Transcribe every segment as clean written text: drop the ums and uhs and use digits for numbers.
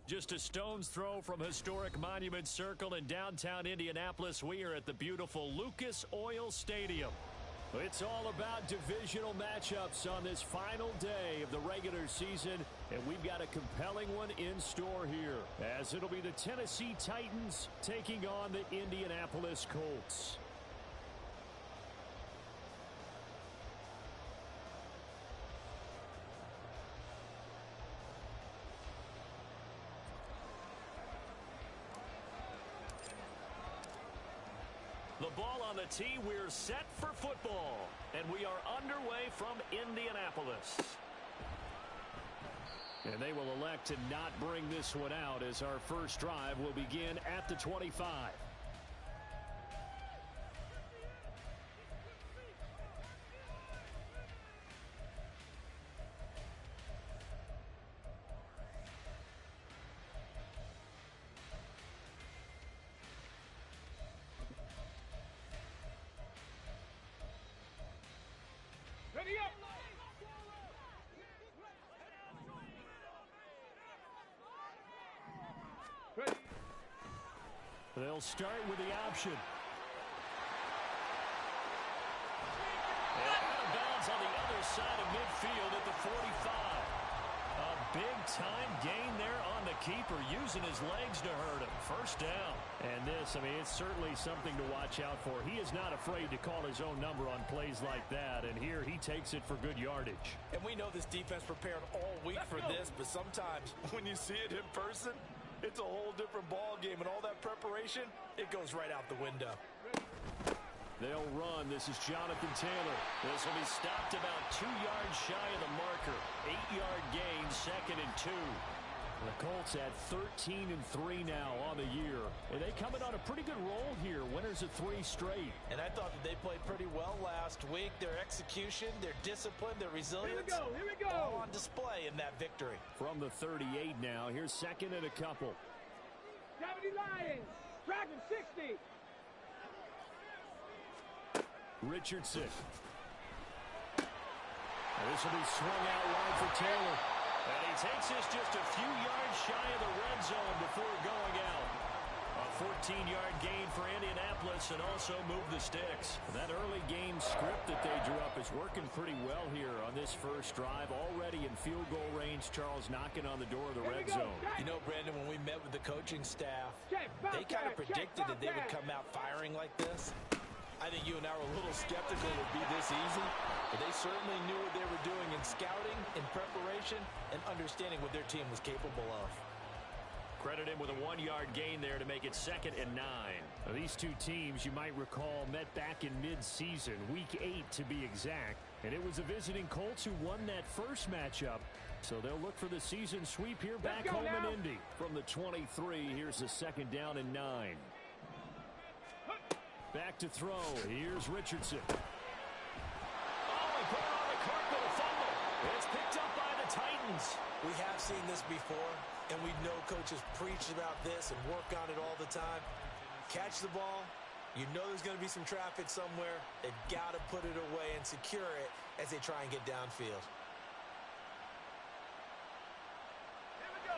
Just a stone's throw from historic Monument Circle in downtown Indianapolis, we are at the beautiful Lucas Oil Stadium. It's all about divisional matchups on this final day of the regular season, and we've got a compelling one in store here, as it'll be the Tennessee Titans taking on the Indianapolis Colts. The ball on the tee, we're set for football, and we are underway from Indianapolis. And they will elect to not bring this one out as our first drive will begin at the 25. Ready up! Ready. They'll start with the option. And out of bounds on the other side of midfield at the 45. A big-time gain there on the keeper, using his legs to hurt him. First down. And this, it's certainly something to watch out for. He is not afraid to call his own number on plays like that, and here he takes it for good yardage. And we know this defense prepared all week for this, but sometimes when you see it in person, it's a whole different ball game, and all that preparation, it goes right out the window. They'll run. This is Jonathan Taylor. This will be stopped about 2 yards shy of the marker. 8-yard gain, 2nd and 2. The Colts at 13-3 now on the year. And they coming on a pretty good roll here. Winners of 3 straight. And I thought that they played pretty well last week. Their execution, their discipline, their resilience. Here we go. All on display in that victory. From the 38 now. Here's 2nd and a couple. 70 Lions. Dragon 60. Richardson. And this will be swung out wide for Taylor. And he takes this just a few yards shy of the red zone before going out. A 14-yard gain for Indianapolis and also move the sticks. That early game script that they drew up is working pretty well here on this first drive. Already in field goal range, Charles knocking on the door of the red zone. You know, Brandon, when we met with the coaching staff, they kind of predicted that they would come out firing like this. I think you and I were a little skeptical it would be this easy, but they certainly knew what they were doing in scouting, in preparation, and understanding what their team was capable of. Credit him with a 1-yard gain there to make it 2nd and 9. Now, these two teams, you might recall, met back in mid-season, week 8 to be exact, and it was the visiting Colts who won that first matchup. So they'll look for the season sweep here back home in Indy. From the 23, here's a 2nd down and 9. Back to throw. Here's Richardson. Oh, he put it on the carpet, a fumble. It's picked up by the Titans. We have seen this before, and we know coaches preach about this and work on it all the time. Catch the ball. You know there's going to be some traffic somewhere. They've got to put it away and secure it as they try and get downfield. Here we go.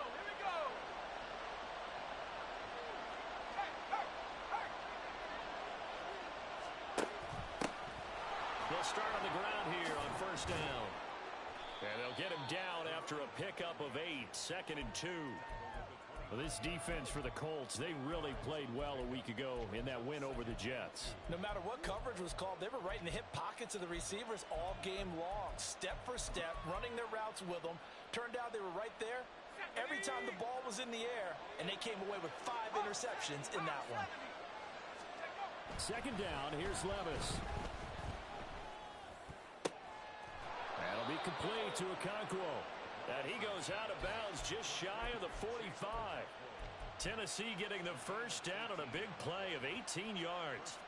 They'll start on the ground here on first down. And they'll get him down after a pickup of 8, 2nd and 2. Well, this defense for the Colts, they really played well a week ago in that win over the Jets. No matter what coverage was called, they were right in the hip pockets of the receivers all game long, step for step, running their routes with them. Turned out they were right there every time the ball was in the air, and they came away with 5 interceptions in that one. 2nd down, here's Levis. That'll be complete to Okonkwo. And he goes out of bounds just shy of the 45. Tennessee getting the first down on a big play of 18 yards.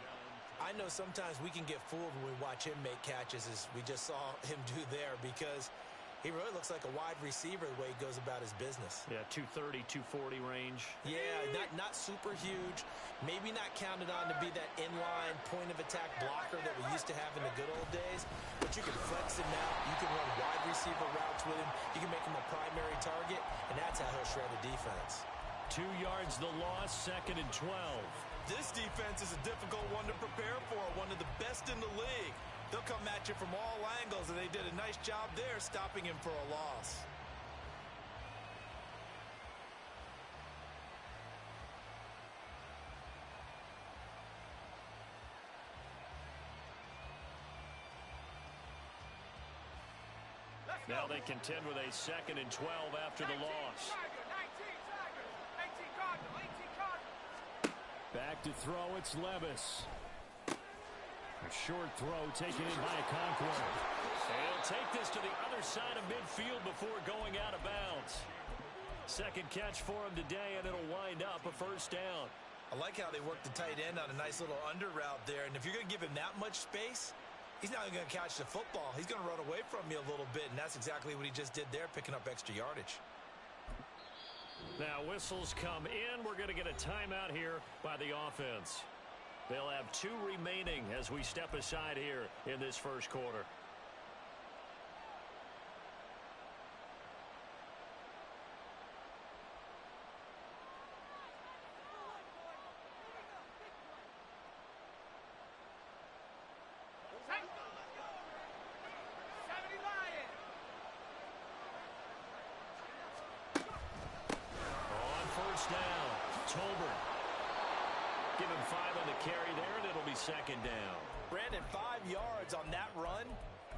I know sometimes we can get fooled when we watch him make catches, as we just saw him do there, because He really looks like a wide receiver the way he goes about his business. Yeah, 230, 240 range. Yeah, not super huge. Maybe not counted on to be that inline point-of-attack blocker that we used to have in the good old days. But you can flex him out. You can run wide receiver routes with him. You can make him a primary target, and that's how he'll shred a defense. 2 yards the loss, 2nd and 12. This defense is a difficult one to prepare for, one of the best in the league. They'll come at you from all angles, and they did a nice job there stopping him for a loss. Now they contend with a 2nd and 12 after the loss. 18 Cardinal. Back to throw, it's Levis. A short throw taken in by Okonkwo. He'll take this to the other side of midfield before going out of bounds. Second catch for him today, and it'll wind up a first down. I like how they work the tight end on a nice little under route there. And if you're going to give him that much space, he's not going to catch the football. He's going to run away from you a little bit, and that's exactly what he just did there, picking up extra yardage. Now whistles come in. We're going to get a timeout here by the offense. They'll have 2 remaining as we step aside here in this first quarter. On first down, Tolbert. Give him 5 on the carry there, and it'll be 2nd down. Brandon, 5 yards on that run.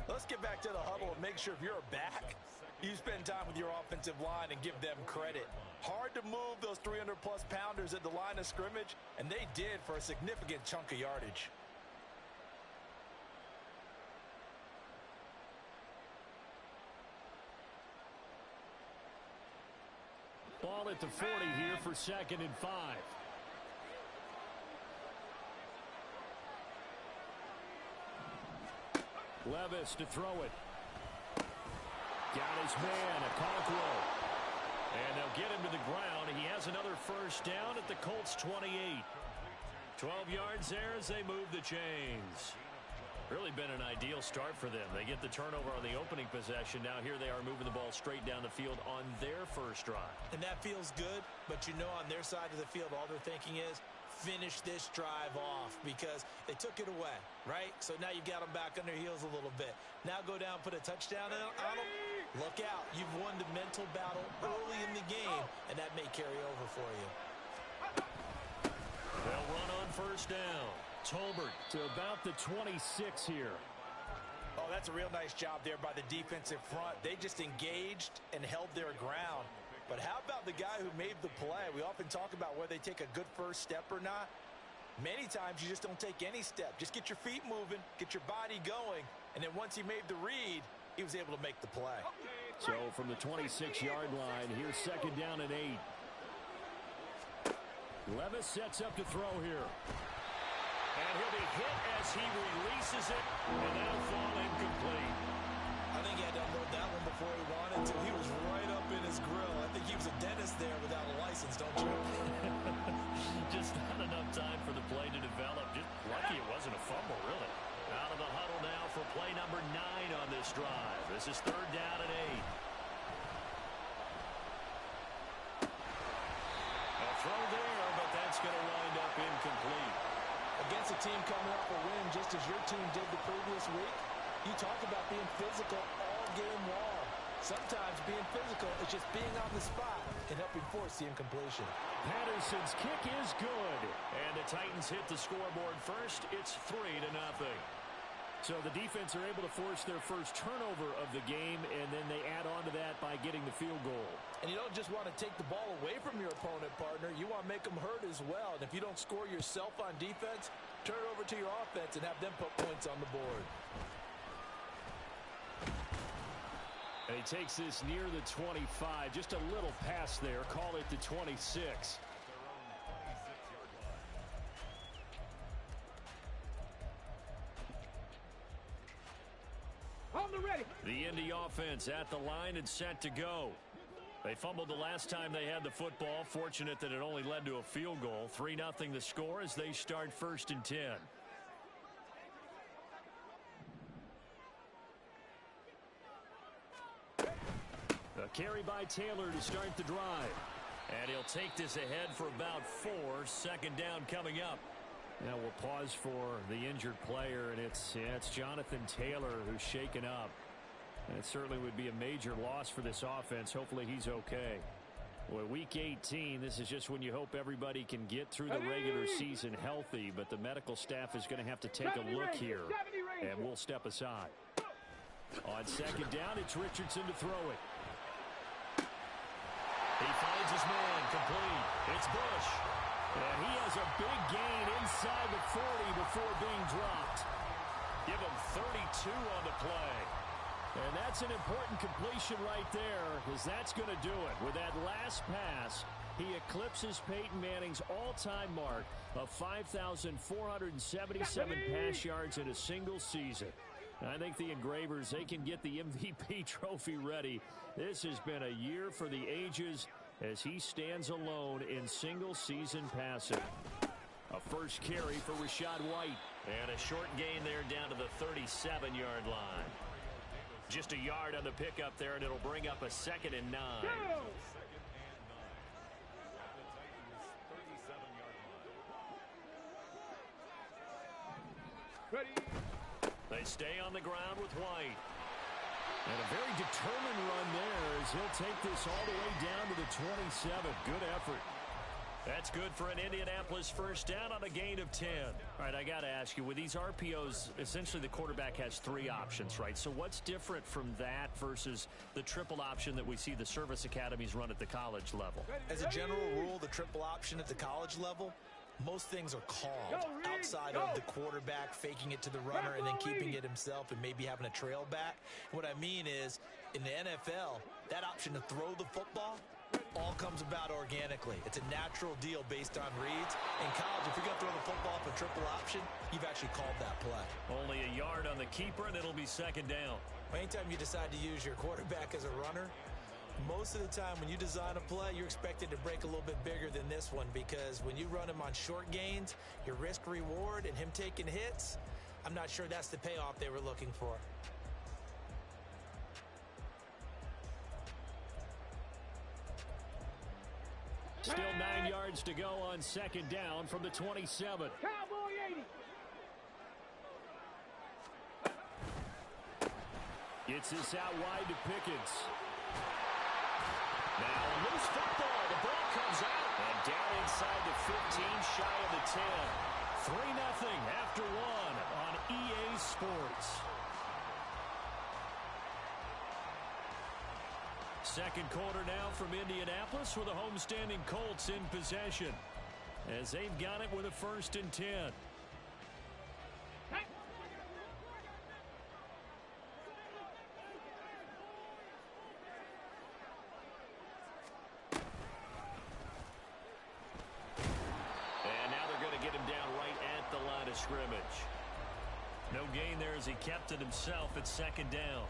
Let's get back to the huddle and make sure if you're a back, you spend time with your offensive line and give them credit. Hard to move those 300-plus pounders at the line of scrimmage, and they did for a significant chunk of yardage. Ball at the 40 here for 2nd and 5. Levis to throw it. Got his man, Okonkwo. And they'll get him to the ground. He has another first down at the Colts 28. 12 yards there as they move the chains. Really been an ideal start for them. They get the turnover on the opening possession. Now here they are moving the ball straight down the field on their first drive. And that feels good, but you know on their side of the field all they're thinking is finish this drive off because they took it away, right? So now you've got them back on their heels a little bit. Now go down, put a touchdown on them. Look out. You've won the mental battle early in the game, and that may carry over for you. They'll run on first down. Tolbert to about the 26 here. Oh, that's a real nice job there by the defensive front. They just engaged and held their ground. But how about the guy who made the play? We often talk about whether they take a good first step or not. Many times you just don't take any step. Just get your feet moving, get your body going, and then once he made the read, he was able to make the play. So from the 26-yard line, here's 2nd down and 8. Levis sets up to throw here. And he'll be hit as he releases it, and that'll fall incomplete. I think he had to unload that one before he wanted to. He was right up in his grill. I think he was a dentist there without a license, don't you? Just not enough time for the play to develop. Just lucky it wasn't a fumble, really. Out of the huddle now for play number 9 on this drive. This is 3rd down and 8. A throw there, but that's going to wind up incomplete. Against a team coming off a win just as your team did the previous week, you talk about being physical all game long. Sometimes being physical is just being on the spot and helping force the incompletion. Patterson's kick is good. And the Titans hit the scoreboard first. It's 3-0. So the defense are able to force their first turnover of the game, and then they add on to that by getting the field goal. And you don't just want to take the ball away from your opponent, partner. You want to make them hurt as well. And if you don't score yourself on defense, turn it over to your offense and have them put points on the board. And he takes this near the 25. Just a little pass there. Call it the 26. On The Indy offense at the line and set to go. They fumbled the last time they had the football. Fortunate that it only led to a field goal. 3-0 the score as they start 1st and 10. A carry by Taylor to start the drive. And he'll take this ahead for about 4. 2nd down coming up. Now we'll pause for the injured player, and it's Jonathan Taylor who's shaken up. And it certainly would be a major loss for this offense. Hopefully he's okay. Well, week 18, this is just when you hope everybody can get through the regular season healthy, but the medical staff is going to have to take a look here, and we'll step aside. On 2nd down, it's Richardson to throw it. He finds his man, complete. It's Bush. And he has a big gain inside the 40 before being dropped. Give him 32 on the play. And that's an important completion right there, because that's going to do it. With that last pass, he eclipses Peyton Manning's all-time mark of 5,477 pass yards in a single season. I think the Engravers, they can get the MVP trophy ready. This has been a year for the ages as he stands alone in single-season passing. A first carry for Rachaad White. And a short gain there down to the 37-yard line. Just a yard on the pickup there, and it'll bring up a 2nd and 9. Ready. They stay on the ground with White. And a very determined run there as he'll take this all the way down to the 27. Good effort. That's good for an Indianapolis first down on a gain of 10. All right, I got to ask you, with these RPOs, essentially the quarterback has 3 options, right? So what's different from that versus the triple option that we see the service academies run at the college level? As a general rule, the triple option at the college level, most things are called outside of the quarterback faking it to the runner and then keeping it himself and maybe having a trail back. What I mean is, in the NFL, that option to throw the football all comes about organically. It's a natural deal based on reads. In college, if you're going to throw the football for triple option, you've actually called that play. Only a yard on the keeper, and it'll be 2nd down. Anytime you decide to use your quarterback as a runner, most of the time when you design a play, you're expected to break a little bit bigger than this one, because when you run him on short gains, your risk-reward and him taking hits, I'm not sure that's the payoff they were looking for. Still 9 yards to go on 2nd down from the 27. Cowboy 80. Gets this out wide to Pickens. Now a loose football. The ball comes out. And down inside the 15, shy of the 10. 3-0 after 1 on EA Sports. Second quarter now from Indianapolis with the homestanding Colts in possession as they've got it with a 1st and 10. And now they're going to get him down right at the line of scrimmage. No gain there as he kept it himself at 2nd down.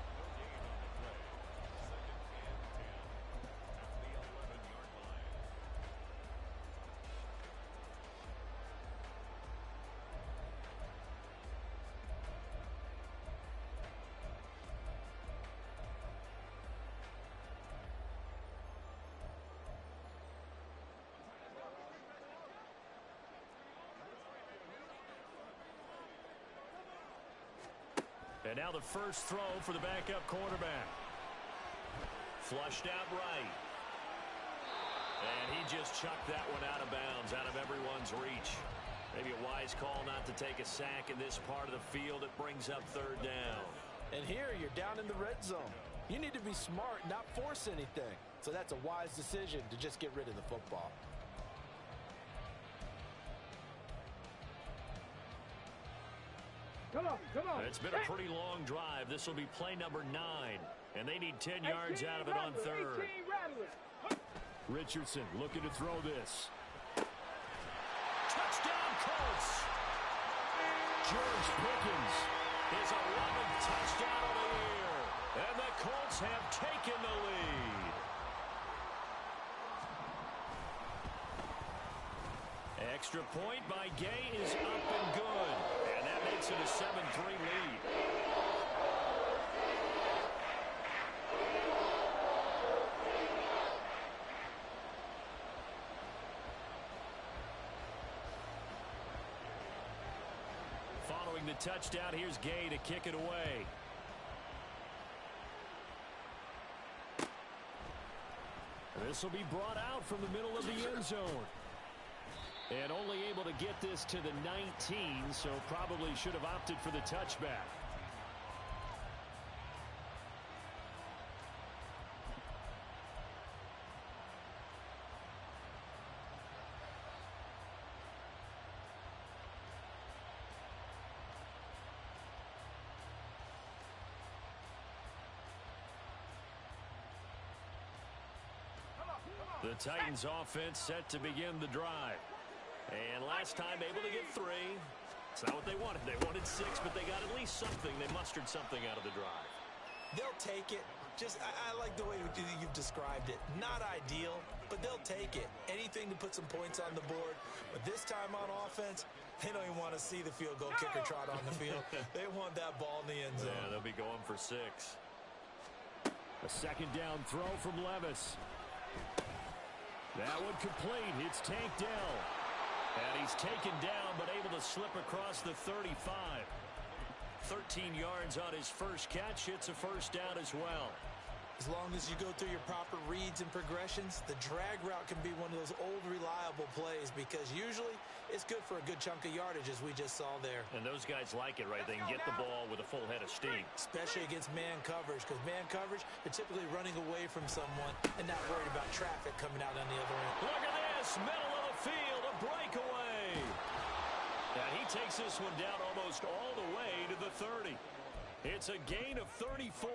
And now the first throw for the backup quarterback. Flushed out right. And he just chucked that one out of bounds, out of everyone's reach. Maybe a wise call not to take a sack in this part of the field. It brings up 3rd down. And here you're down in the red zone. You need to be smart, not force anything. So that's a wise decision to just get rid of the football. Come on. It's been a pretty long drive. This will be play number 9. And they need 10 yards out of it on 3rd. Richardson looking to throw this. Touchdown, Colts! George Pickens, his 11th touchdown of the year. And the Colts have taken the lead. Extra point by Gay is up and good. And that makes it a 7-3 lead. Following the touchdown, here's Gay to kick it away. This will be brought out from the middle of the end zone. And only able to get this to the 19, so probably should have opted for the touchback. The Titans offense set to begin the drive. And last time able to get 3. It's not what they wanted. They wanted 6, but they got at least something. They mustered something out of the drive. They'll take it. I like the way you've described it. Not ideal, but they'll take it. Anything to put some points on the board. But this time on offense, they don't even want to see the field goal kicker trot on the field. They want that ball in the end zone. Yeah, they'll be going for 6. A second down throw from Levis. That one complete. It's Tank Dell. And he's taken down, but able to slip across the 35. 13 yards on his first catch. It's a first down as well. As long as you go through your proper reads and progressions, the drag route can be one of those old reliable plays because usually it's good for a good chunk of yardage, as we just saw there. And those guys like it, right? They can get the ball with a full head of steam. Especially against man coverage, because man coverage, they're typically running away from someone and not worried about traffic coming out on the other end. Look at this, middle of the field, a breakaway. And he takes this one down almost all the way to the 30. It's a gain of 34.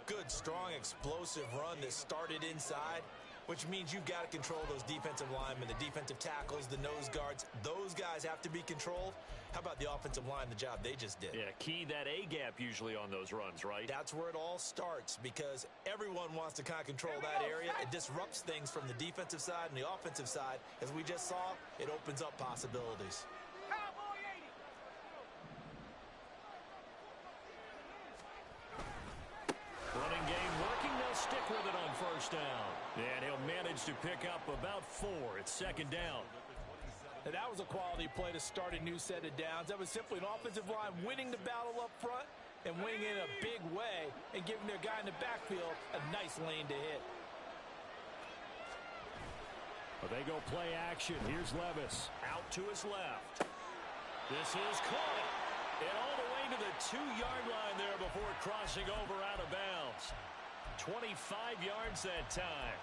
Good, strong, explosive run that started inside, which means you've got to control those defensive linemen, the defensive tackles, the nose guards. Those guys have to be controlled. How about the offensive line, the job they just did? Yeah, key that A-gap usually on those runs, right? That's where it all starts because everyone wants to kind of control that area. It disrupts things from the defensive side and the offensive side. As we just saw, it opens up possibilities. Running game working. They'll stick with it on first down. And he'll manage to pick up about 4. It's second down. And that was a quality play to start a new set of downs. That was simply an offensive line winning the battle up front and winning in a big way and giving their guy in the backfield a nice lane to hit. Well, they go play action. Here's Levis out to his left. This is caught. And all the way to the 2-yard line there before crossing over out of bounds. 25 yards that time.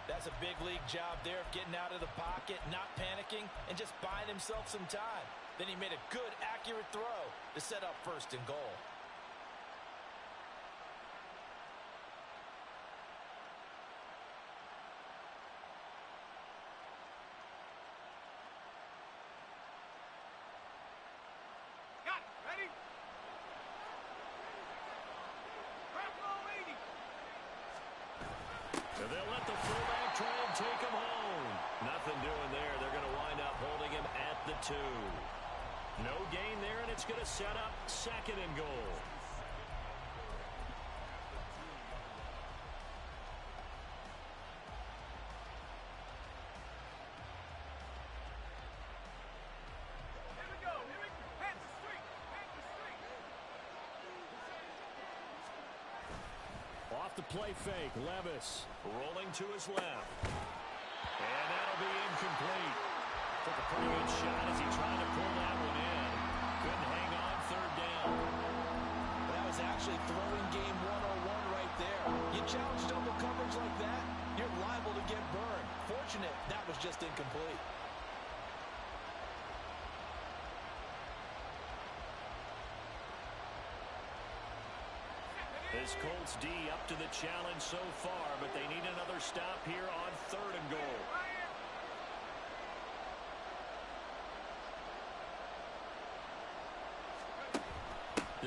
That's a big league job there of getting out of the pocket, not panicking, and just buying himself some time. Then he made a good, accurate throw to set up first and goal. They'll let the fullback try and take him home. Nothing doing there. They're going to wind up holding him at the 2. No gain there, and it's going to set up second and goal. The play fake, Levis rolling to his left. And that'll be incomplete. Took a pretty good shot as he tried to pull that one in. Couldn't hang on third down. That was actually throwing game 101 right there. You challenge double coverage like that, you're liable to get burned. Fortunate that was just incomplete. This Colts D up to the challenge so far, but they need another stop here on third and goal.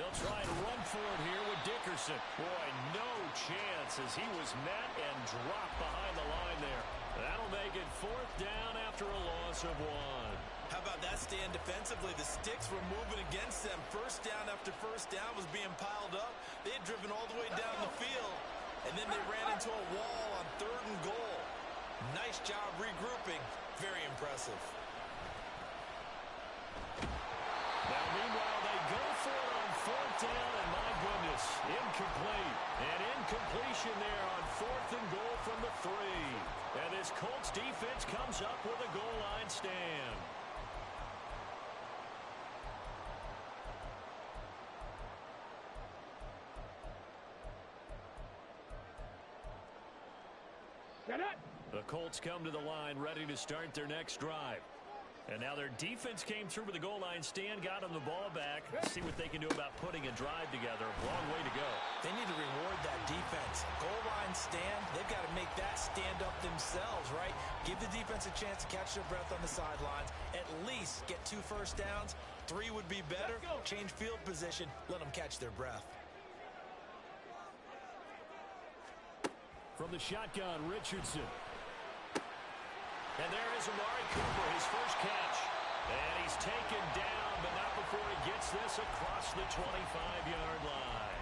They'll try and run for it here with Dickerson. Boy, no chance as he was met and dropped behind the line there. That'll make it 4th down after a loss of 1. How about that stand defensively? The sticks were moving against them. First down after first down was being piled up. They had driven all the way down the field, and then they ran into a wall on 3rd and goal. Nice job regrouping. Very impressive. Now, meanwhile, they go for it on 4th down, and my goodness, incomplete. An incompletion there on 4th and goal from the 3. And this Colts defense comes up with a goal line stand. The Colts come to the line ready to start their next drive. And now their defense came through with the goal line stand, got them the ball back. Let's see what they can do about putting a drive together. Long way to go. They need to reward that defense. Goal line stand, they've got to make that stand up themselves, right? Give the defense a chance to catch their breath on the sidelines. At least get 2 first downs. 3 would be better. Change field position. Let them catch their breath. From the shotgun, Richardson. And there is Amari Cooper, his first catch. And he's taken down, but not before he gets this across the 25-yard line.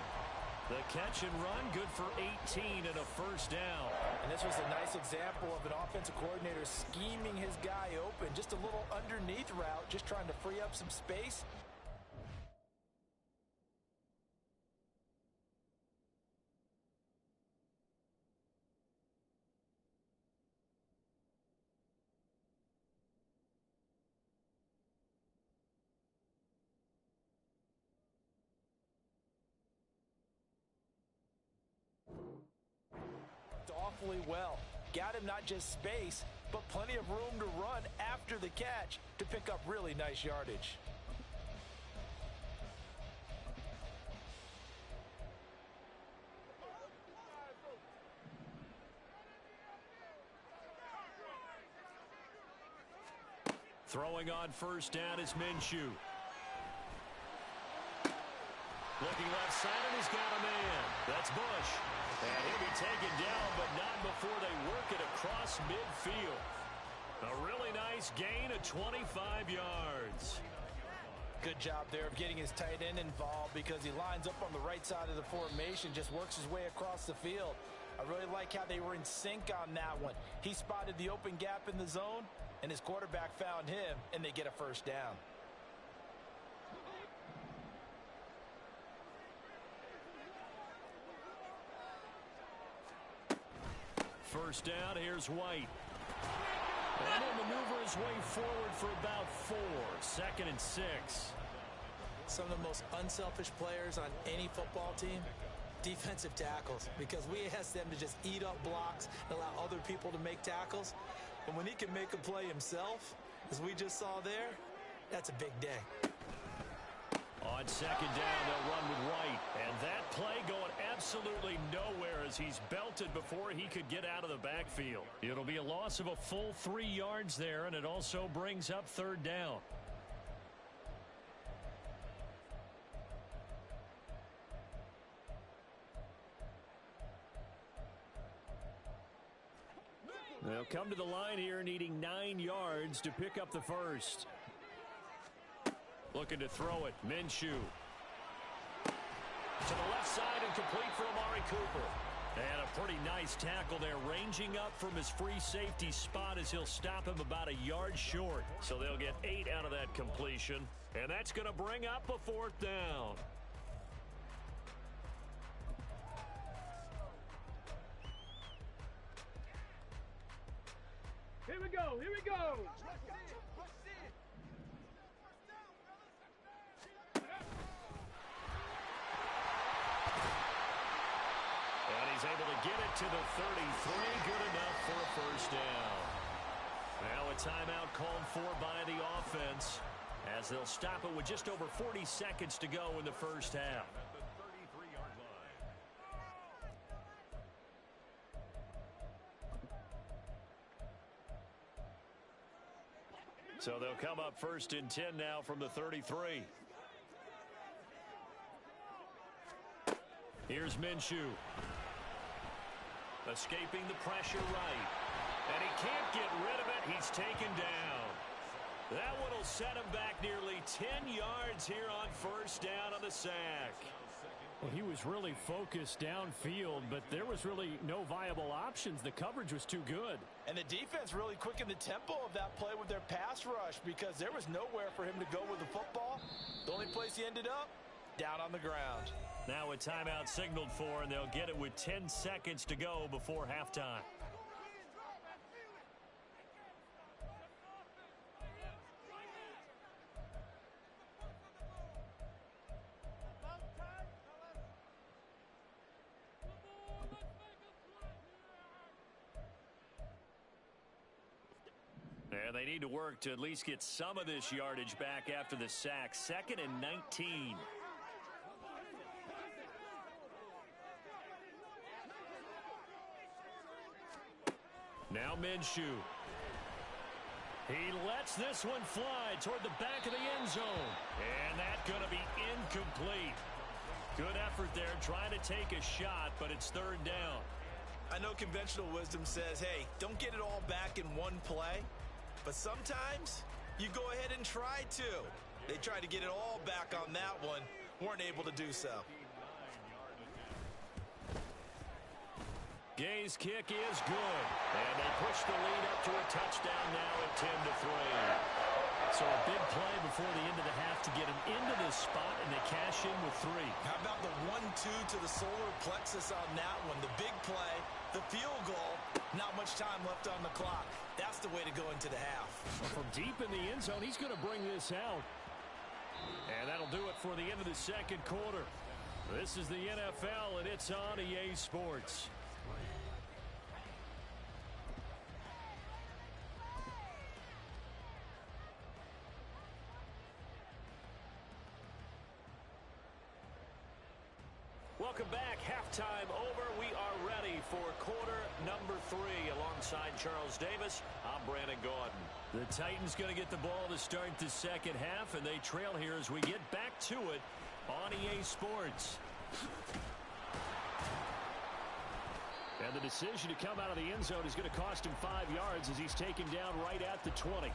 The catch and run, good for 18 and a first down. And this was a nice example of an offensive coordinator scheming his guy open. Just a little underneath route, just trying to free up some space. Awfully well. Got him not just space, but plenty of room to run after the catch to pick up really nice yardage. Throwing on first down is Minshew. Looking left side, and he's got a man. That's Bush. And he'll be taken down, but not before they work it across midfield. A really nice gain of 25 yards. Good job there of getting his tight end involved because he lines up on the right side of the formation, just works his way across the field. I really like how they were in sync on that one. He spotted the open gap in the zone, and his quarterback found him, and they get a first down. First down, here's White. And he'll maneuver his way forward for about 4. 2nd and 6. Some of the most unselfish players on any football team, defensive tackles, because we ask them to just eat up blocks and allow other people to make tackles. And when he can make a play himself, as we just saw there, that's a big day. On 2nd down, they'll run with White. And that play going absolutely nowhere as he's belted before he could get out of the backfield. It'll be a loss of a full 3 yards there, and it also brings up 3rd down. They'll come to the line here needing 9 yards to pick up the first. Looking to throw it. Minshew. To the left side and complete for Amari Cooper. And a pretty nice tackle there, ranging up from his free safety spot as he'll stop him about a yard short. So they'll get 8 out of that completion. And that's going to bring up a 4th down. Here we go, here we go. And he's able to get it to the 33. Good enough for a first down. Now a timeout called for by the offense as they'll stop it with just over 40 seconds to go in the first half. So they'll come up 1st and 10 now from the 33. Here's Minshew. Escaping the pressure right. And he can't get rid of it. He's taken down. That one will set him back nearly 10 yards here on first down on the sack. Well, he was really focused downfield, but there was really no viable options. The coverage was too good. And the defense really quickened the tempo of that play with their pass rush because there was nowhere for him to go with the football. The only place he ended up, down on the ground. Now a timeout signaled for, and they'll get it with 10 seconds to go before halftime. Yeah, they need to work to at least get some of this yardage back after the sack. 2nd and 19. Now Minshew. He lets this one fly toward the back of the end zone. And that's going to be incomplete. Good effort there trying to take a shot, but it's 3rd down. I know conventional wisdom says, hey, don't get it all back in one play. But sometimes you go ahead and try to. They tried to get it all back on that one. Weren't able to do so. Gay's kick is good. And they push the lead up to a touchdown now at 10-3. So a big play before the end of the half to get him into this spot, and they cash in with 3. How about the 1-2 to the solar plexus on that one? The big play, the field goal, not much time left on the clock. That's the way to go into the half. From deep in the end zone, he's going to bring this out. And that'll do it for the end of the 2nd quarter. This is the NFL, and it's on EA Sports. Welcome back. Halftime over. We are ready for quarter number 3. Alongside Charles Davis, I'm Brandon Gaudin. The Titans going to get the ball to start the 2nd half, and they trail here as we get back to it on EA Sports. And the decision to come out of the end zone is going to cost him 5 yards as he's taken down right at the 20.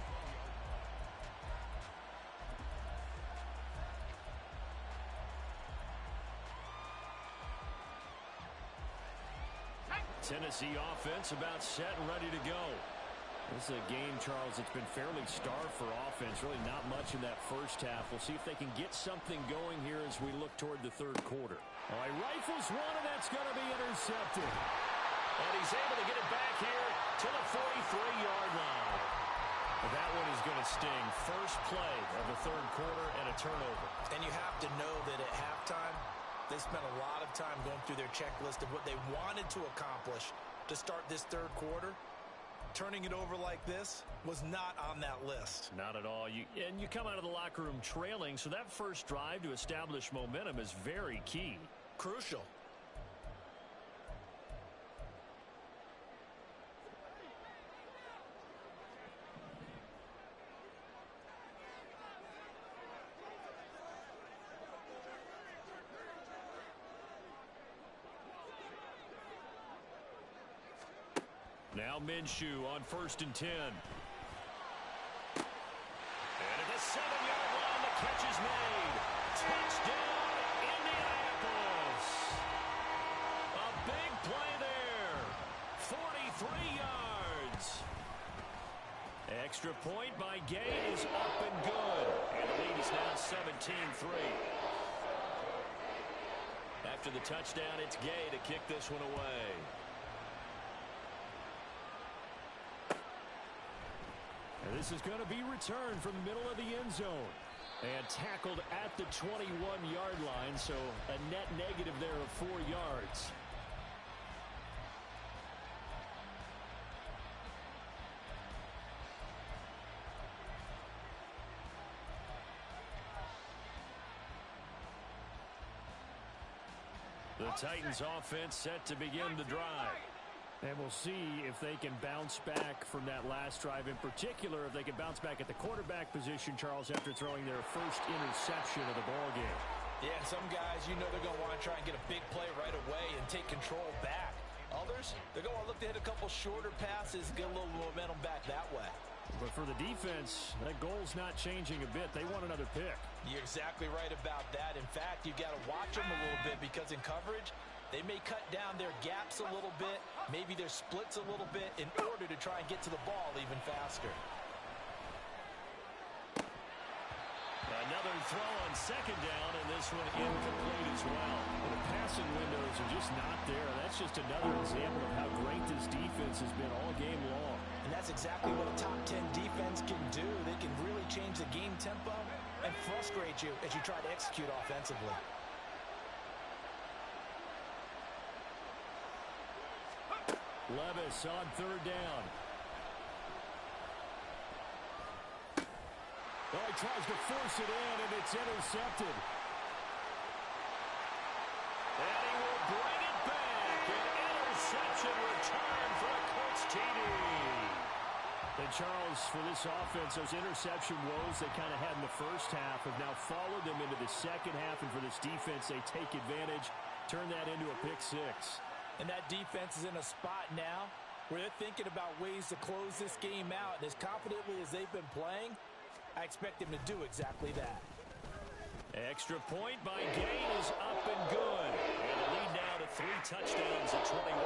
Tennessee offense about set and ready to go. This is a game, Charles, that's been fairly starved for offense. Really not much in that first half. We'll see if they can get something going here as we look toward the 3rd quarter. Oh, he rifles one, and that's going to be intercepted. And he's able to get it back here to the 43-yard line. That one is going to sting. First play of the 3rd quarter and a turnover. And you have to know that at halftime, they spent a lot of time going through their checklist of what they wanted to accomplish to start this 3rd quarter. Turning it over like this was not on that list. Not at all. And you come out of the locker room trailing, so that first drive to establish momentum is very key. Crucial. Now Minshew on 1st and 10. And at the 7-yard line, the catch is made. Touchdown, Indianapolis. A big play there. 43 yards. Extra point by Gay is up and good. And the lead is now 17-3. After the touchdown, it's Gay to kick this one away. And this is going to be returned from the middle of the end zone. And tackled at the 21-yard line, so a net negative there of 4 yards. The Titans offense set to begin the drive. And we'll see if they can bounce back from that last drive. In particular, if they can bounce back at the quarterback position, Charles, after throwing their first interception of the ballgame. Yeah, and some guys, you know they're going to want to try and get a big play right away and take control back. Others, they're going to look to hit a couple shorter passes, get a little momentum back that way. But for the defense, that goal's not changing a bit. They want another pick. You're exactly right about that. In fact, you've got to watch them a little bit because in coverage, they may cut down their gaps a little bit, maybe their splits a little bit in order to try and get to the ball even faster. Another throw on second down, and this one incomplete as well. The passing windows are just not there. That's just another example of how great this defense has been all game long. And that's exactly what a top 10 defense can do. They can really change the game tempo and frustrate you as you try to execute offensively. Levis on third down. Oh, he tries to force it in, and it's intercepted. And he will bring it back. An interception return for Coach TD. And Charles, for this offense, those interception woes they kind of had in the first half have now followed them into the second half. And for this defense, they take advantage, turn that into a pick six. And that defense is in a spot now where they're thinking about ways to close this game out. And as confidently as they've been playing, I expect them to do exactly that. Extra point by Gain is up and good. And the lead now to 3 touchdowns at 21.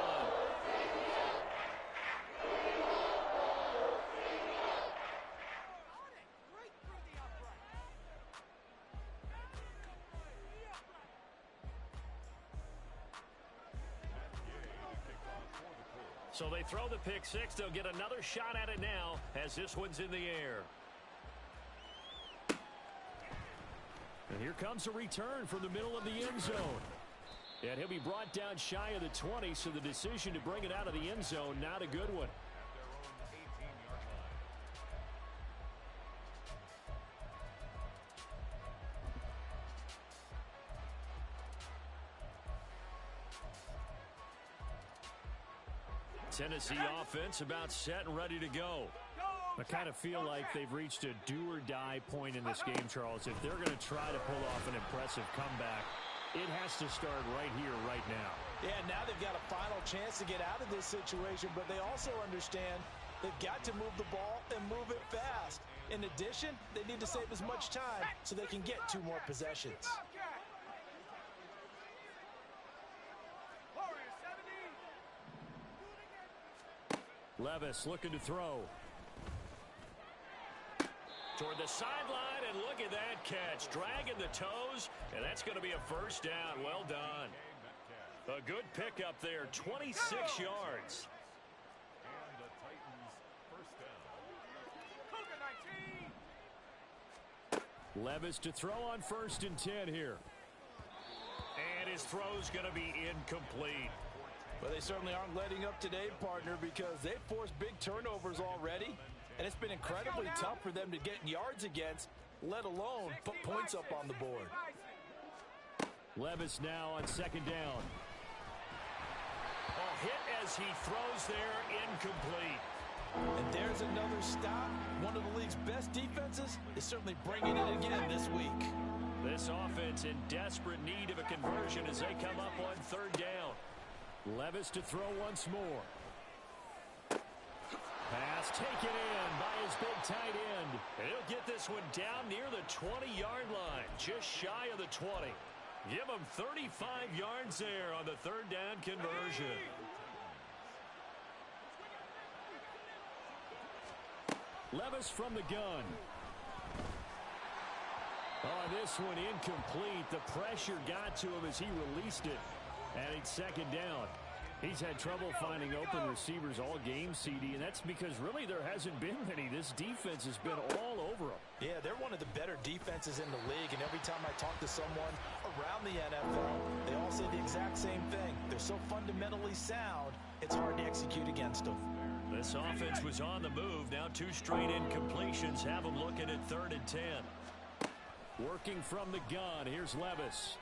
So they throw the pick six. They'll get another shot at it now as this one's in the air. And here comes a return from the middle of the end zone. And he'll be brought down shy of the 20, so the decision to bring it out of the end zone, not a good one. Tennessee offense about set and ready to go. I kind of feel like they've reached a do-or-die point in this game, Charles. If they're going to try to pull off an impressive comeback, it has to start right here, right now. Yeah, now they've got a final chance to get out of this situation, but they also understand they've got to move the ball and move it fast. In addition, they need to save as much time so they can get 2 more possessions. Levis looking to throw. Toward the sideline, and look at that catch. Dragging the toes, and that's going to be a first down. Well done. A good pickup there, 26 yards. And the Titans first down. Levis to throw on 1st and 10 here. And his throw's going to be incomplete. Well, they certainly aren't letting up today, partner, because they've forced big turnovers already. And it's been incredibly tough for them to get yards against, let alone put points up on the board. Levis now on 2nd down. A hit as he throws there, incomplete. And there's another stop. One of the league's best defenses is certainly bringing it again this week. This offense in desperate need of a conversion as they come up on 3rd down. Levis to throw once more. Pass taken in by his big tight end. And he'll get this one down near the 20-yard line, just shy of the 20. Give him 35 yards there on the 3rd down conversion. Levis from the gun. Oh, this one incomplete. The pressure got to him as he released it. And it's 2nd down. He's had trouble finding open receivers all game, CD, and that's because really there hasn't been many. This defense has been all over them. Yeah, they're one of the better defenses in the league, and every time I talk to someone around the NFL, they all say the exact same thing. They're so fundamentally sound, it's hard to execute against them. This offense was on the move. Now 2 straight incompletions have them looking at 3rd and 10. Working from the gun, here's Levis.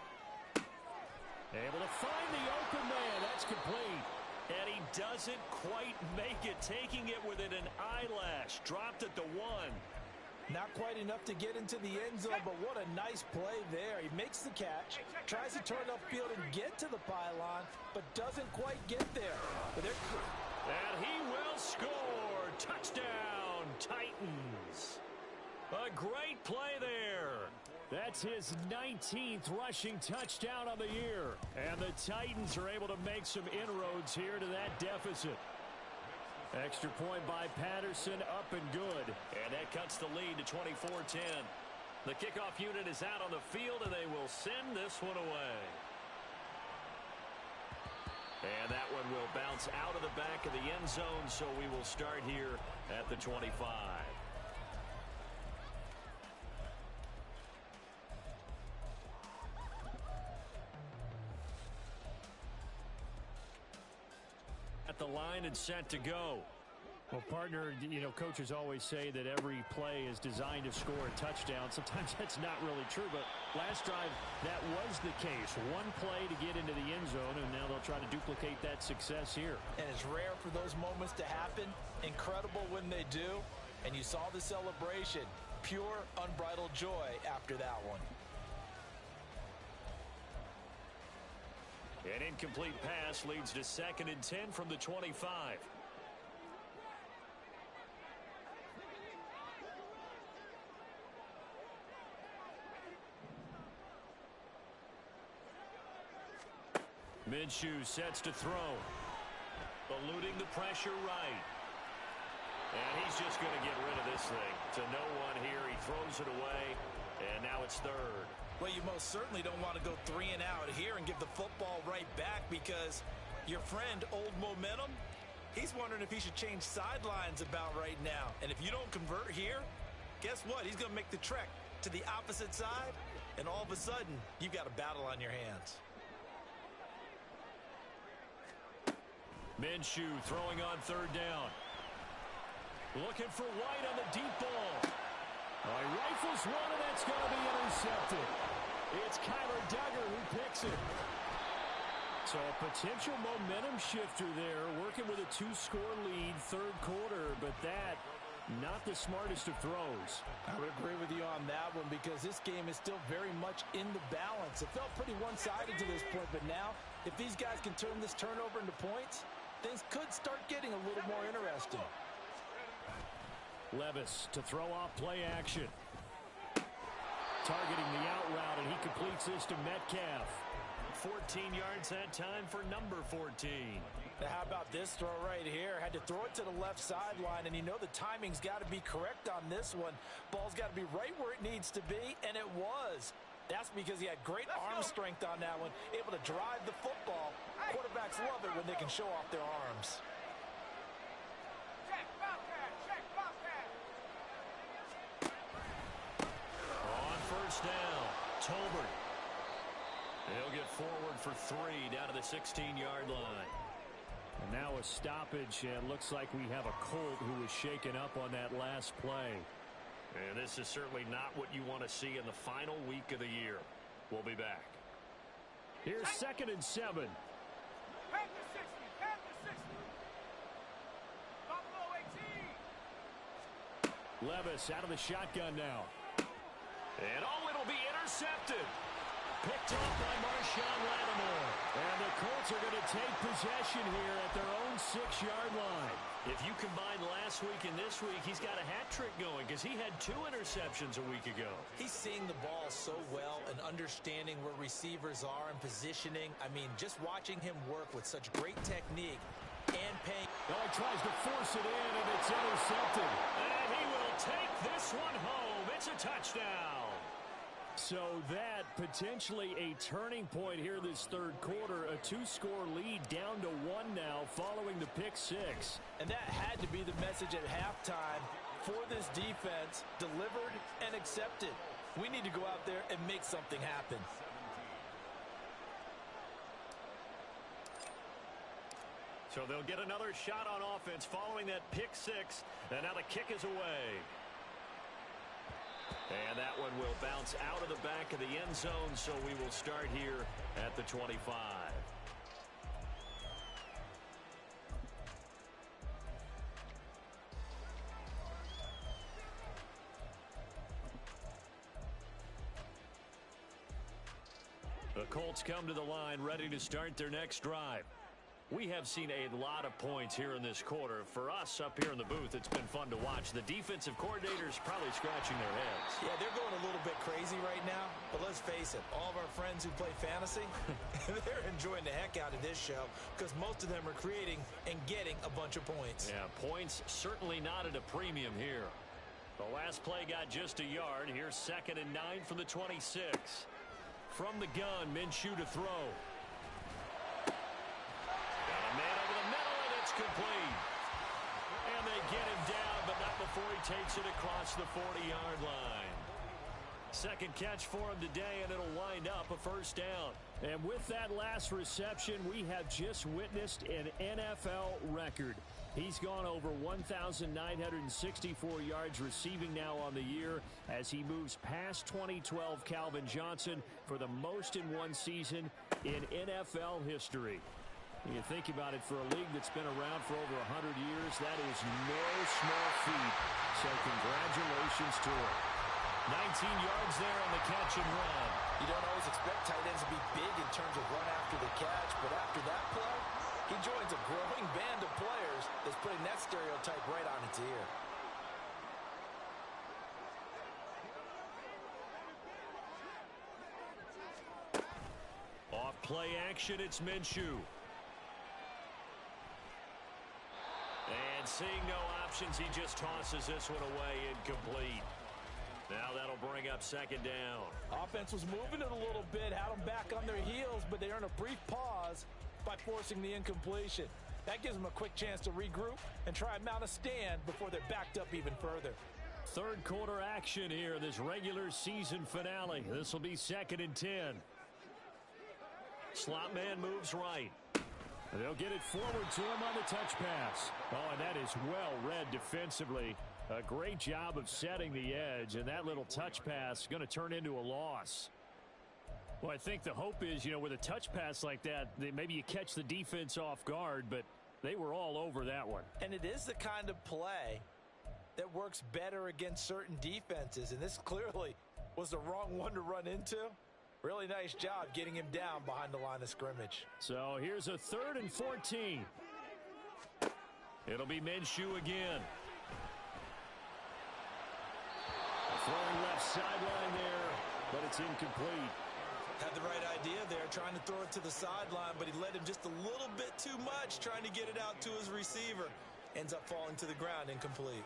Able to find the open man. That's complete. And he doesn't quite make it. Taking it within an eyelash. Dropped at the 1. Not quite enough to get into the end zone, but what a nice play there. He makes the catch, tries to turn upfield and get to the pylon, but doesn't quite get there. And he will score. Touchdown, Titans. A great play there. That's his 19th rushing touchdown on the year. And the Titans are able to make some inroads here to that deficit. Extra point by Patterson, up and good. And that cuts the lead to 24-10. The kickoff unit is out on the field, and they will send this one away. And that one will bounce out of the back of the end zone, so we will start here at the 25. At the line and set to go. Well, partner, you know, coaches always say that every play is designed to score a touchdown. Sometimes that's not really true, but last drive, that was the case. One play to get into the end zone, and now they'll try to duplicate that success here. And it's rare for those moments to happen. Incredible when they do. And you saw the celebration. Pure, unbridled joy after that one. An incomplete pass leads to 2nd and 10 from the 25. Minshew sets to throw. Eluding the pressure right. And he's just going to get rid of this thing. To no one here. He throws it away. And now it's 3rd. Well, you most certainly don't want to go 3 and out here and give the football right back, because your friend, Old Momentum, he's wondering if he should change sidelines about right now. And if you don't convert here, guess what? He's going to make the trek to the opposite side, and all of a sudden, you've got a battle on your hands. Minshew throwing on 3rd down. Looking for White on the deep ball. Oh, he rifles one, and that's going to be intercepted. It's Kyler Duggar who picks it. So a potential momentum shifter there, working with a 2-score lead, 3rd quarter, but that, not the smartest of throws. I would agree with you on that one, because this game is still very much in the balance. It felt pretty one-sided to this point, but now, if these guys can turn this turnover into points, things could start getting a little more interesting. Levis to throw off play action. Targeting the out route, and he completes this to Metcalf. 14 yards that time for number 14. Now, how about this throw right here? Had to throw it to the left sideline, and you know the timing's got to be correct on this one. Ball's got to be right where it needs to be, and it was. That's because he had great arm strength on that one, able to drive the football. Quarterbacks love it when they can show off their arms. On 1st down, Tolbert. He'll get forward for 3 down to the 16-yard line. And now a stoppage, and looks like we have a Colt who was shaken up on that last play. And this is certainly not what you want to see in the final week of the year. We'll be back. Here's 2nd and 7. Levis out of the shotgun now. And it'll be intercepted. Picked off by Marshawn Lattimore. And the Colts are going to take possession here at their own 6-yard line. If you combine last week and this week, he's got a hat trick going, because he had 2 interceptions a week ago. He's seeing the ball so well and understanding where receivers are and positioning. I mean, just watching him work with such great technique and paying. Oh, he tries to force it in, and it's intercepted. And he will take this one home. It's a touchdown. So that potentially a turning point here this 3rd quarter. A 2-score lead down to 1 now following the pick 6. And that had to be the message at halftime for this defense. Delivered and accepted. We need to go out there and make something happen. So they'll get another shot on offense following that pick 6. And now the kick is away. And that one will bounce out of the back of the end zone, so we will start here at the 25. The Colts come to the line ready to start their next drive. We have seen a lot of points here in this quarter. For us up here in the booth, it's been fun to watch. The defensive coordinators probably scratching their heads. Yeah, they're going a little bit crazy right now. But let's face it, all of our friends who play fantasy, they're enjoying the heck out of this show because most of them are creating and getting a bunch of points. Yeah, points certainly not at a premium here. The last play got just a yard. Here's 2nd and 9 from the 26. From the gun, Minshew to throw. Got a man over the middle, and it's complete. And they get him down, but not before he takes it across the 40-yard line. Second catch for him today, and it'll wind up a first down. And with that last reception, we have just witnessed an NFL record. He's gone over 1,964 yards receiving now on the year as he moves past 2012 Calvin Johnson for the most in one season in NFL history. You think about it, for a league that's been around for over 100 years, that is no small feat. So congratulations to him. 19 yards there on the catch and run. You don't always expect tight ends to be big in terms of run after the catch, but after that play, he joins a growing band of players that's putting that stereotype right on its ear. Off play action, it's Minshew. And seeing no options, he just tosses this one away, incomplete. Now that'll bring up 2nd down. Offense was moving it a little bit, had them back on their heels, but they earned a brief pause by forcing the incompletion. That gives them a quick chance to regroup and try and mount a stand before they're backed up even further. Third quarter action here, this regular season finale. This will be 2nd and 10. Slot man moves right. They'll get it forward to him on the touch pass. Oh, and that is well read defensively. A great job of setting the edge, and that little touch pass is going to turn into a loss. Well, I think the hope is, with a touch pass like that, maybe you catch the defense off guard, but they were all over that one. And it is the kind of play that works better against certain defenses, and this clearly was the wrong one to run into. Really nice job getting him down behind the line of scrimmage. So here's a 3rd and 14. It'll be Minshew again. Throwing left sideline there, but it's incomplete. Had the right idea there, trying to throw it to the sideline, but he led him just a little bit too much, trying to get it out to his receiver. Ends up falling to the ground, incomplete.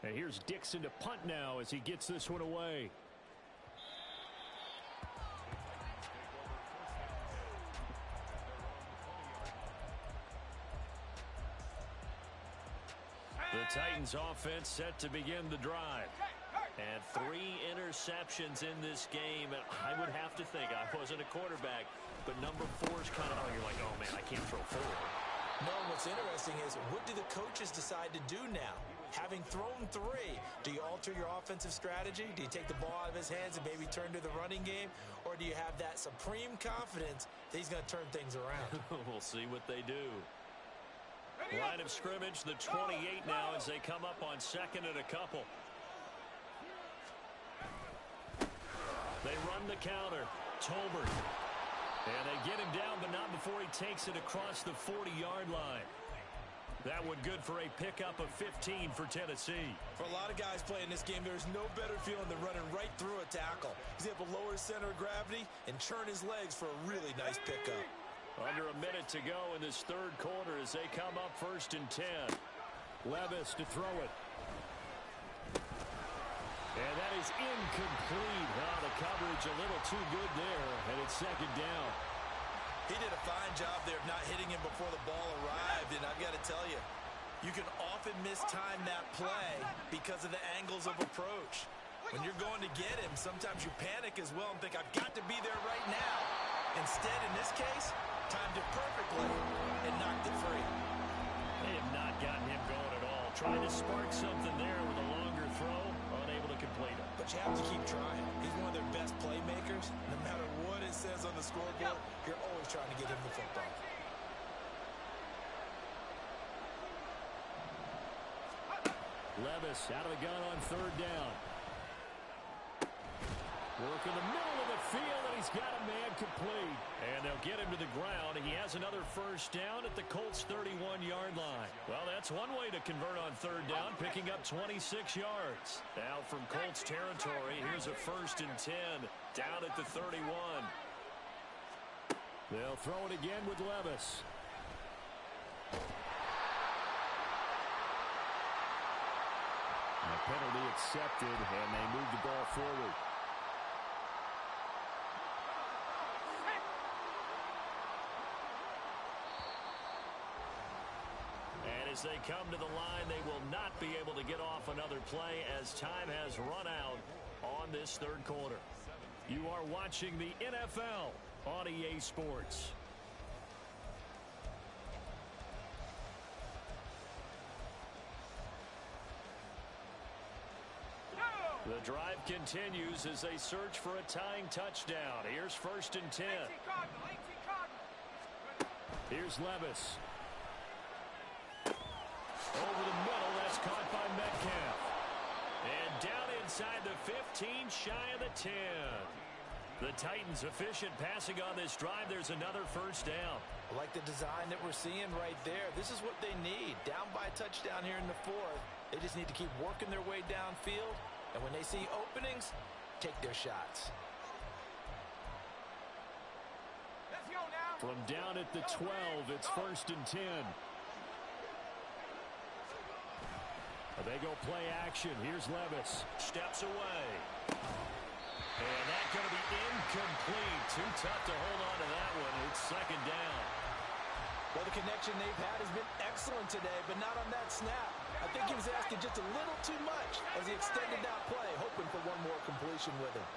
And here's Dixon to punt now as he gets this one away. The Titans offense set to begin the drive. And 3 interceptions in this game. And I would have to think, I wasn't a quarterback, but number 4 is kind of, you're like, oh man, I can't throw 4. No, what's interesting is, what do the coaches decide to do now? Having thrown 3, do you alter your offensive strategy? Do you take the ball out of his hands and maybe turn to the running game? Or do you have that supreme confidence that he's going to turn things around? We'll see what they do. Line of scrimmage, the 28 now as they come up on 2nd and a couple. They run the counter. Tolbert. And they get him down, but not before he takes it across the 40-yard line. That one good for a pickup of 15 for Tennessee. For a lot of guys playing this game, there's no better feeling than running right through a tackle. He's able to lower his center of gravity and churn his legs for a really nice pickup. Under a minute to go in this third quarter as they come up 1st and 10. Levis to throw it. And that is incomplete. Oh, the coverage a little too good there, and it's 2nd down. He did a fine job there of not hitting him before the ball arrived, and I've got to tell you, you can often mistime that play because of the angles of approach. When you're going to get him, sometimes you panic as well and think, I've got to be there right now. Instead, in this case, timed it perfectly and knocked it free. They have not gotten him going at all. Trying to spark something there with a longer throw, unable to complete it. But you have to keep trying. He's one of their best playmakers. No matter what it says on the scoreboard, you're always trying to get him the football. Levis out of the gun on 3rd down. Work in the middle of the field, and he's got a man complete. And they'll get him to the ground. He has another first down at the Colts' 31-yard line. Well, that's one way to convert on third down, picking up 26 yards. Now from Colts territory, here's a 1st and 10 down at the 31. They'll throw it again with Levis. A penalty accepted, and they move the ball forward. And as they come to the line, they will not be able to get off another play as time has run out on this third quarter. You are watching the NFL on EA Sports. The drive continues as they search for a tying touchdown. Here's 1st and 10. Here's Levis. Over the middle, that's caught by Metcalf. And down inside the 15, shy of the 10. The Titans efficient passing on this drive. There's another first down. I like the design that we're seeing right there. This is what they need. Down by a touchdown here in the 4th. They just need to keep working their way downfield. And when they see openings, take their shots. Let's go now. From down at the 12, it's 1st and 10. They go play action. Here's Levis. Steps away. And that's going to be incomplete. Too tough to hold on to that one. It's 2nd down. Well, the connection they've had has been excellent today, but not on that snap. I think he was asking just a little too much as he extended that play, hoping for one more completion with him.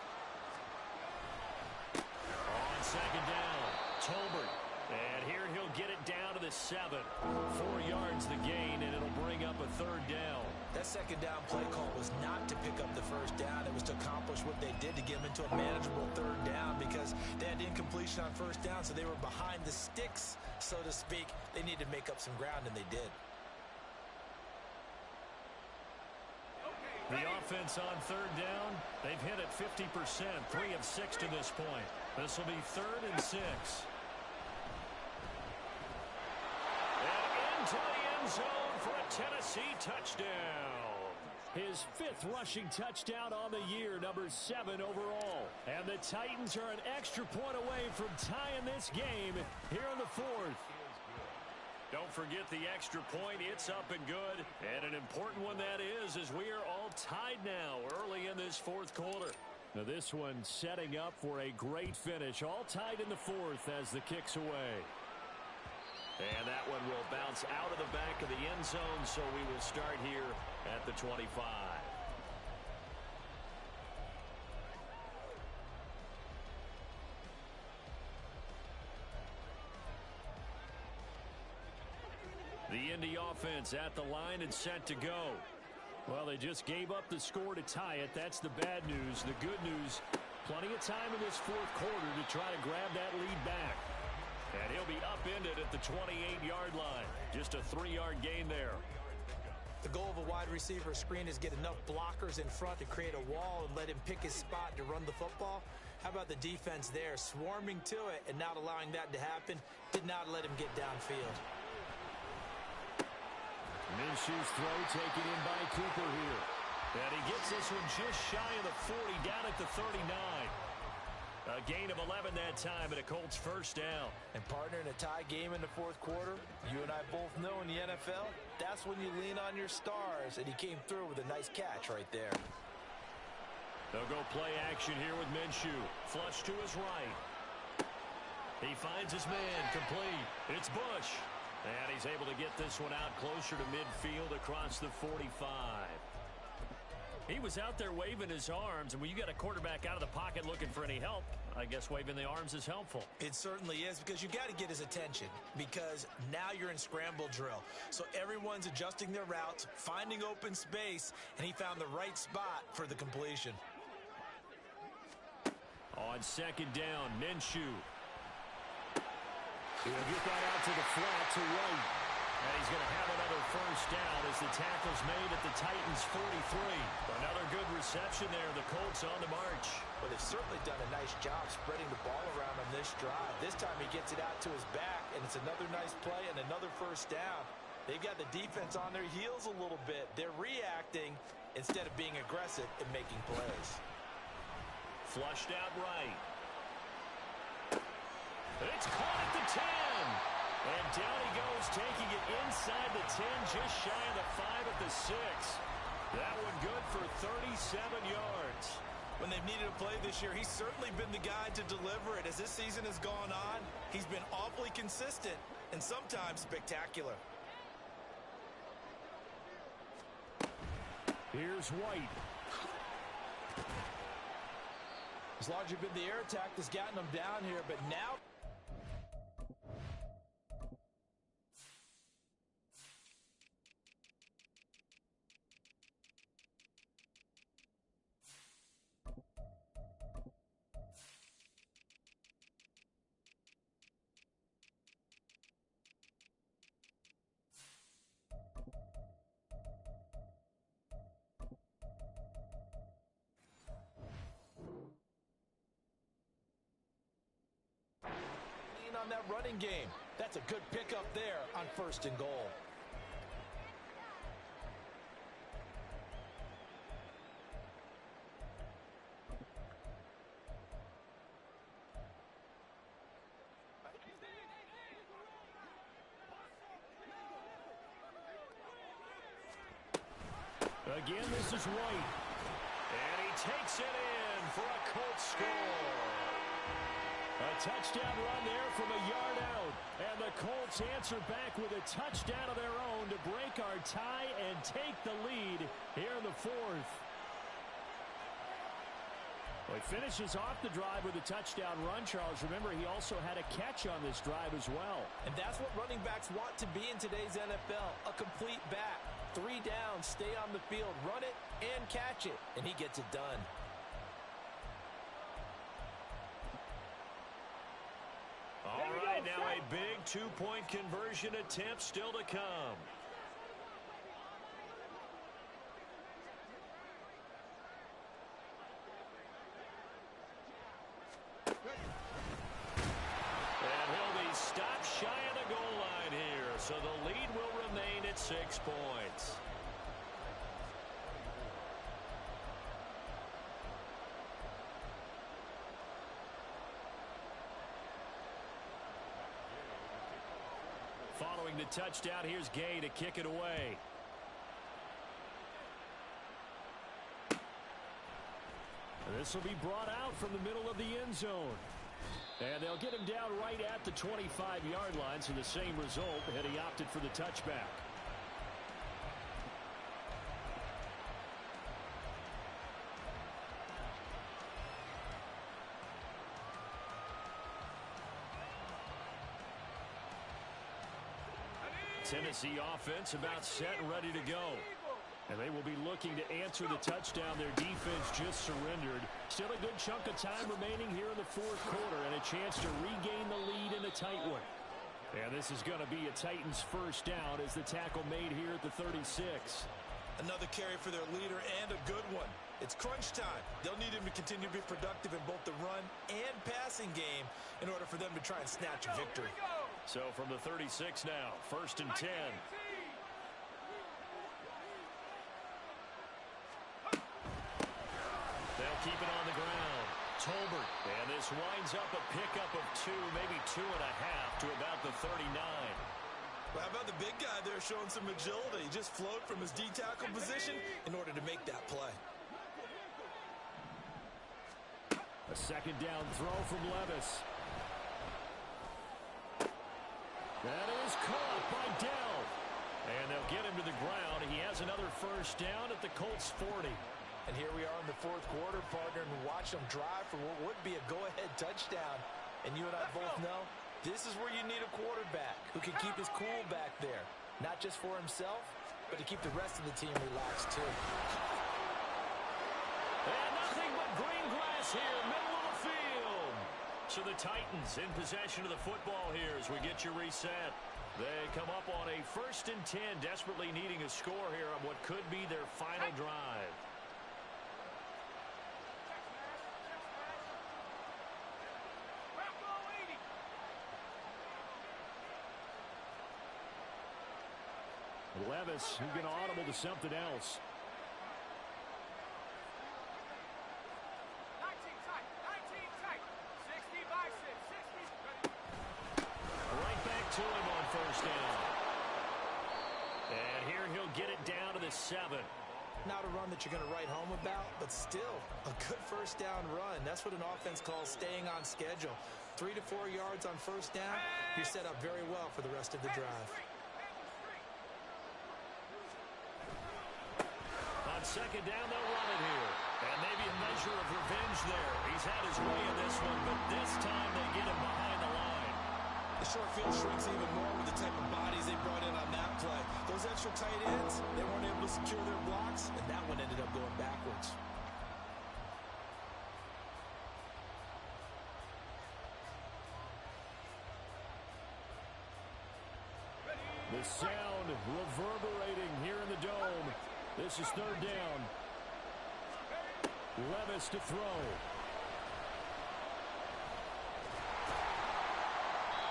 On 2nd down, Tolbert. And here he'll get it down to the 7. 4 yards the gain, and it'll bring up a 3rd down. That 2nd down play call was not to pick up the first down. It was to accomplish what they did to get them into a manageable 3rd down because they had incompletion on 1st down, so they were behind the sticks, so to speak. They needed to make up some ground, and they did. The offense on 3rd down, they've hit it 50%, 3 of 6 to this point. This will be 3rd and 6. To the end zone for a Tennessee touchdown. His 5th rushing touchdown on the year, number 7 overall. And the Titans are an extra point away from tying this game here in the 4th. Don't forget the extra point. It's up and good. And an important one that is, as we are all tied now early in this 4th quarter. Now this one setting up for a great finish. All tied in the 4th as the kick's away. And that one will bounce out of the back of the end zone, so we will start here at the 25. The Indy offense at the line and set to go. Well, they just gave up the score to tie it. That's the bad news. The good news, plenty of time in this 4th quarter to try to grab that lead back. And he'll be upended at the 28-yard line. Just a 3-yard gain there. The goal of a wide receiver screen is get enough blockers in front to create a wall and let him pick his spot to run the football. How about the defense there, swarming to it and not allowing that to happen? Did not let him get downfield. Minshew's throw taken in by Cooper here. And he gets this one just shy of the 40, down at the 39. A gain of 11 that time and a Colts first down. And partner, in a tie game in the 4th quarter, you and I both know in the NFL, that's when you lean on your stars, and he came through with a nice catch right there. They'll go play action here with Minshew. Flush to his right. He finds his man, complete. It's Bush. And he's able to get this one out closer to midfield across the 45. He was out there waving his arms, and when you got a quarterback out of the pocket looking for any help, I guess waving the arms is helpful. It certainly is, because you got to get his attention, because now you're in scramble drill. So everyone's adjusting their routes, finding open space, and he found the right spot for the completion. On 2nd down, Minshew. He'll get that out to the flat to right. And he's going to have another first down as the tackle's made at the Titans' 43. Another good reception there. The Colts on the march. Well, they've certainly done a nice job spreading the ball around on this drive. This time he gets it out to his back, and it's another nice play and another first down. They've got the defense on their heels a little bit. They're reacting instead of being aggressive and making plays. Flushed out right. It's caught at the 10. And down he goes, taking it inside the 10, just shy of the 5 at the 6. That one good for 37 yards. When they've needed a play this year, he's certainly been the guy to deliver it. As this season has gone on, he's been awfully consistent and sometimes spectacular. Here's White. It's largely been the air attack that's gotten them down here, but now... on that running game. That's a good pickup there on 1st and goal. Again, this is White. And he takes it in for a Colts score. A touchdown run there from a yard out. And the Colts answer back with a touchdown of their own to break our tie and take the lead here in the 4th. Well, he finishes off the drive with a touchdown run, Charles. Remember, he also had a catch on this drive as well. And that's what running backs want to be in today's NFL, a complete back. 3 downs, stay on the field, run it, and catch it. And he gets it done. All right, now a big 2-point conversion attempt still to come. And he'll be stopped shy of the goal line here, so the lead will remain at 6 points. Following the touchdown, here's Gay to kick it away. This will be brought out from the middle of the end zone. And they'll get him down right at the 25-yard line, so the same result, had he opted for the touchback. Tennessee offense about set and ready to go. And they will be looking to answer the touchdown. Their defense just surrendered. Still a good chunk of time remaining here in the 4th quarter and a chance to regain the lead in a tight one. And this is going to be a Titans first down as the tackle made here at the 36. Another carry for their leader and a good one. It's crunch time. They'll need him to continue to be productive in both the run and passing game in order for them to try and snatch a victory. So from the 36 now, 1st and 10. They'll keep it on the ground. Tolbert. And this winds up a pickup of 2, maybe 2.5 to about the 39. Well, how about the big guy there showing some agility? He just flowed from his D-tackle position in order to make that play. A 2nd down throw from Levis. That is caught by Dell. And they'll get him to the ground. He has another first down at the Colts 40. And here we are in the 4th quarter, partner, and watch them drive for what would be a go-ahead touchdown. And you and I both know this is where you need a quarterback who can keep his cool back there. Not just for himself, but to keep the rest of the team relaxed, too. And nothing but green grass here, middle of the field. So the Titans in possession of the football here as we get you reset. They come up on a 1st and 10, desperately needing a score here on what could be their final drive. Levis, who's going to audible to something else. Right back to him on 1st down. And here he'll get it down to the 7. Not a run that you're going to write home about, but still a good 1st down run. That's what an offense calls staying on schedule. 3 to 4 yards on 1st down, you're set up very well for the rest of the drive. On 2nd down, they'll run it here. And maybe a measure of revenge there. He's had his way in this one, but this time they get him behind the line. The short field shrinks even more with the type of bodies they brought in on that play. Those extra tight ends, they weren't able to secure their blocks, and that one ended up going backwards. The sound reverberating here in the dome. This is 3rd down. Levis to throw.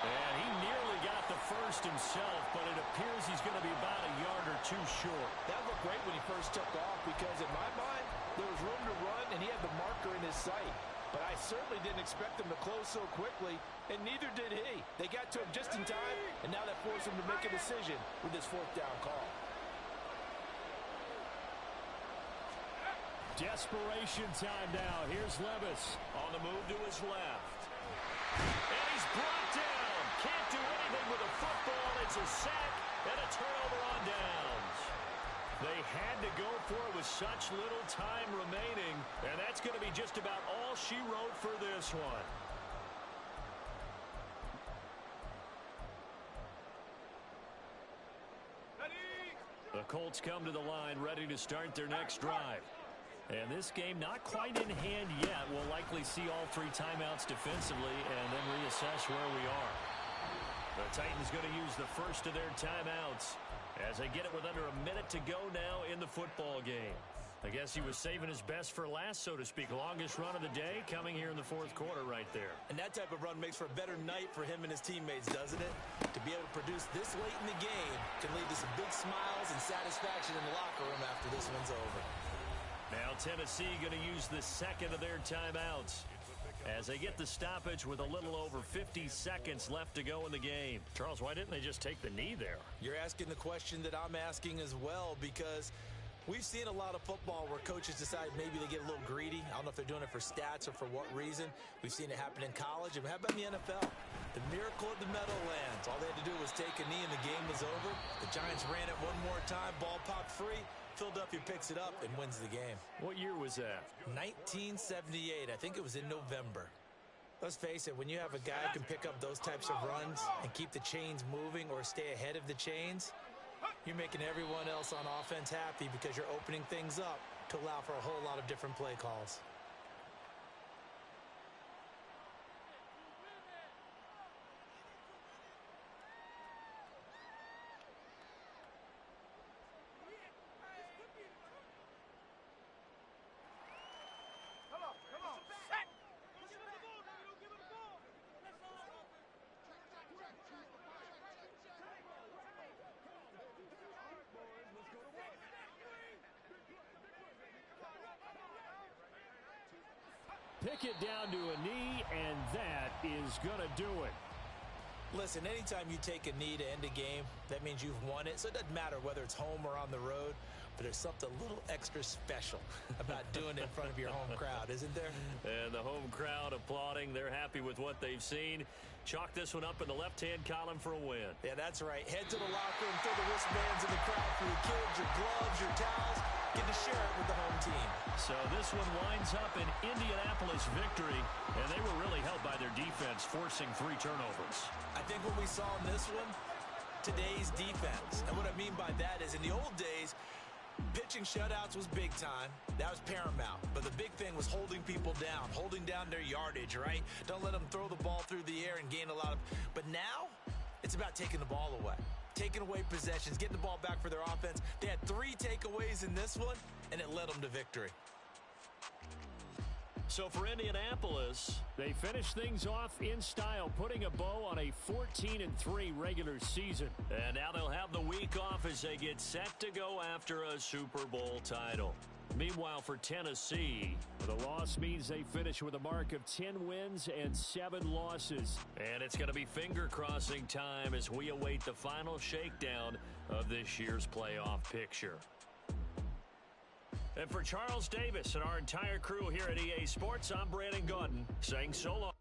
And he nearly got the 1st himself, but it appears he's going to be about a yard or 2 short. That looked great when he first took off because, in my mind, there was room to run, and he had the marker in his sight. But I certainly didn't expect him to close so quickly, and neither did he. They got to him just in time, and now that forced him to make a decision with this 4th down call. Desperation time now. Here's Levis on the move to his left. And he's brought down. Can't do anything with a football. It's a sack and a turnover on downs. They had to go for it with such little time remaining, and that's going to be just about all she wrote for this one. The Colts come to the line, ready to start their next drive. And this game not quite in hand yet. We'll likely see all 3 timeouts defensively and then reassess where we are. The Titans going to use the first of their timeouts as they get it with under a minute to go now in the football game. I guess he was saving his best for last, so to speak. Longest run of the day coming here in the 4th quarter right there. And that type of run makes for a better night for him and his teammates, doesn't it? To be able to produce this late in the game can lead to some big smiles and satisfaction in the locker room after this one's over. Now Tennessee going to use the 2nd of their timeouts as they get the stoppage with a little over 50 seconds left to go in the game. Charles, why didn't they just take the knee there? You're asking the question that I'm asking as well, because we've seen a lot of football where coaches decide maybe they get a little greedy. I don't know if they're doing it for stats or for what reason. We've seen it happen in college. And how about in the NFL? The miracle of the Meadowlands. All they had to do was take a knee and the game was over. The Giants ran it one more time. Ball popped free. Philadelphia picks it up and wins the game. What year was that? 1978. I think it was in November. Let's face it, when you have a guy who can pick up those types of runs and keep the chains moving or stay ahead of the chains, you're making everyone else on offense happy because you're opening things up to allow for a whole lot of different play calls. Pickett down to a knee, and that is going to do it. Listen, anytime you take a knee to end a game, that means you've won it. So it doesn't matter whether it's home or on the road, but there's something a little extra special about doing it in front of your home crowd, isn't there? And the home crowd applauding. They're happy with what they've seen. Chalk this one up in the left-hand column for a win. Yeah, that's right. Head to the locker room, throw the wristbands in the crowd for your kids, your gloves, your towels. Get to share it with the home team. So this one winds up an Indianapolis victory, and they were really helped by their defense, forcing 3 turnovers. I think what we saw in this one, today's defense. And what I mean by that is in the old days, pitching shutouts was big time. That was paramount. But the big thing was holding people down, holding down their yardage, right? Don't let them throw the ball through the air and gain a lot of... But now, It's about taking the ball away, taking away possessions, getting the ball back for their offense. They had 3 takeaways in this one, and it led them to victory. So for Indianapolis, they finish things off in style, putting a bow on a 14-3 regular season. And now they'll have the week off as they get set to go after a Super Bowl title. Meanwhile, for Tennessee, the loss means they finish with a mark of 10 wins and 7 losses. And it's going to be finger-crossing time as we await the final shakedown of this year's playoff picture. And for Charles Davis and our entire crew here at EA Sports, I'm Brandon Gaudin saying so long.